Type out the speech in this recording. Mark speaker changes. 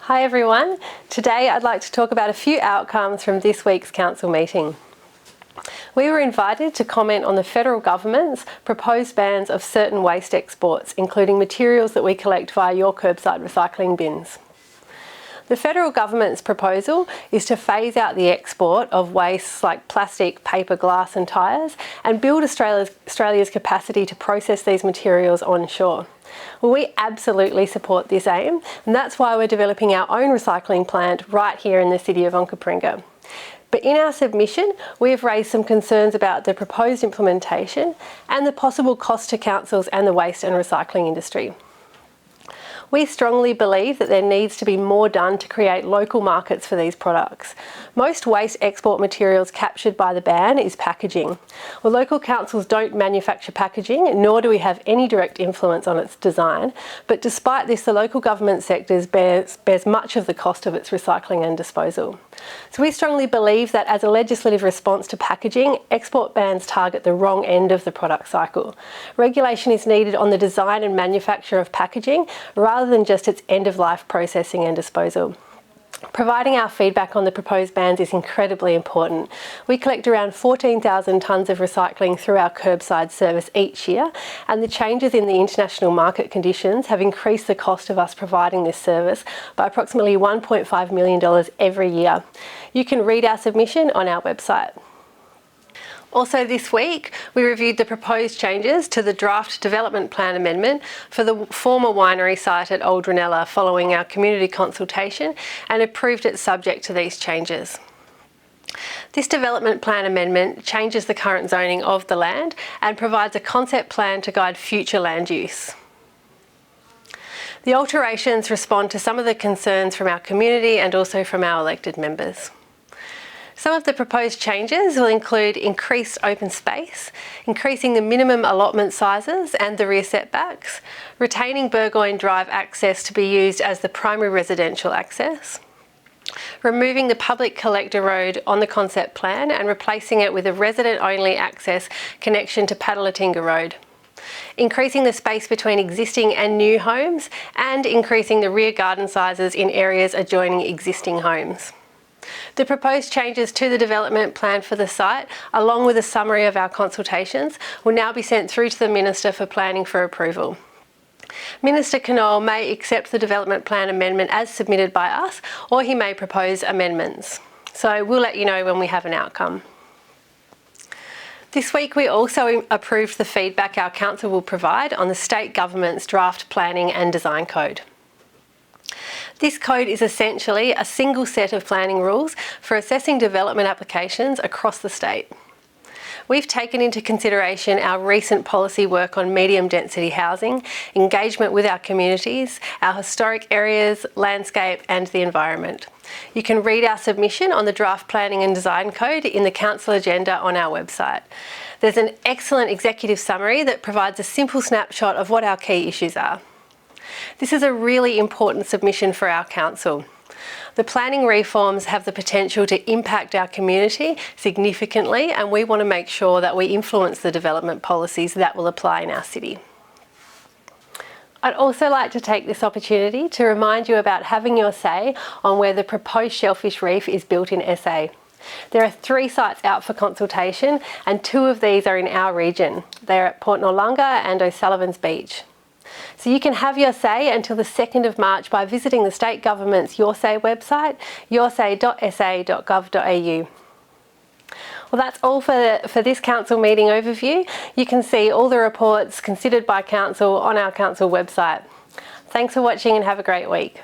Speaker 1: Hi everyone. Today I'd like to talk about a few outcomes from this week's council meeting. We were invited to comment on the federal government's proposed bans of certain waste exports, including materials that we collect via your curbside recycling bins. The federal government's proposal is to phase out the export of wastes like plastic, paper, glass and tyres and build Australia's capacity to process these materials onshore. Well, we absolutely support this aim, and that's why we're developing our own recycling plant right here in the city of Onkaparinga. But in our submission, we have raised some concerns about the proposed implementation and the possible cost to councils and the waste and recycling industry. We strongly believe that there needs to be more done to create local markets for these products. Most waste export materials captured by the ban is packaging. Well, local councils don't manufacture packaging, nor do we have any direct influence on its design, but despite this, the local government sector bears much of the cost of its recycling and disposal. So we strongly believe that as a legislative response to packaging, export bans target the wrong end of the product cycle. Regulation is needed on the design and manufacture of packaging rather than just its end-of-life processing and disposal. Providing our feedback on the proposed bans is incredibly important. We collect around 14,000 tonnes of recycling through our curbside service each year, and the changes in the international market conditions have increased the cost of us providing this service by approximately $1.5 million every year. You can read our submission on our website. Also this week, we reviewed the proposed changes to the draft development plan amendment for the former winery site at Old Ranella following our community consultation and approved it subject to these changes. This development plan amendment changes the current zoning of the land and provides a concept plan to guide future land use. The alterations respond to some of the concerns from our community and also from our elected members. Some of the proposed changes will include increased open space, increasing the minimum allotment sizes and the rear setbacks, retaining Burgoyne Drive access to be used as the primary residential access, removing the public collector road on the concept plan and replacing it with a resident-only access connection to Padalatinga Road, increasing the space between existing and new homes, and increasing the rear garden sizes in areas adjoining existing homes. The proposed changes to the development plan for the site, along with a summary of our consultations, will now be sent through to the Minister for Planning for approval. Minister Knoll may accept the development plan amendment as submitted by us, or he may propose amendments. So we'll let you know when we have an outcome. This week we also approved the feedback our council will provide on the state government's draft planning and design code. This code is essentially a single set of planning rules for assessing development applications across the state. We've taken into consideration our recent policy work on medium density housing, engagement with our communities, our historic areas, landscape and the environment. You can read our submission on the draft planning and design code in the council agenda on our website. There's an excellent executive summary that provides a simple snapshot of what our key issues are. This is a really important submission for our council. The planning reforms have the potential to impact our community significantly, and we want to make sure that we influence the development policies that will apply in our city. I'd also like to take this opportunity to remind you about having your say on where the proposed shellfish reef is built in SA. There are 3 sites out for consultation, and 2 of these are in our region. They're at Port Noarlunga and O'Sullivan's Beach. So you can have your say until the 2nd of March by visiting the state government's Your Say website, yoursay.sa.gov.au. Well, that's all for this council meeting overview. You can see all the reports considered by council on our council website. Thanks for watching and have a great week.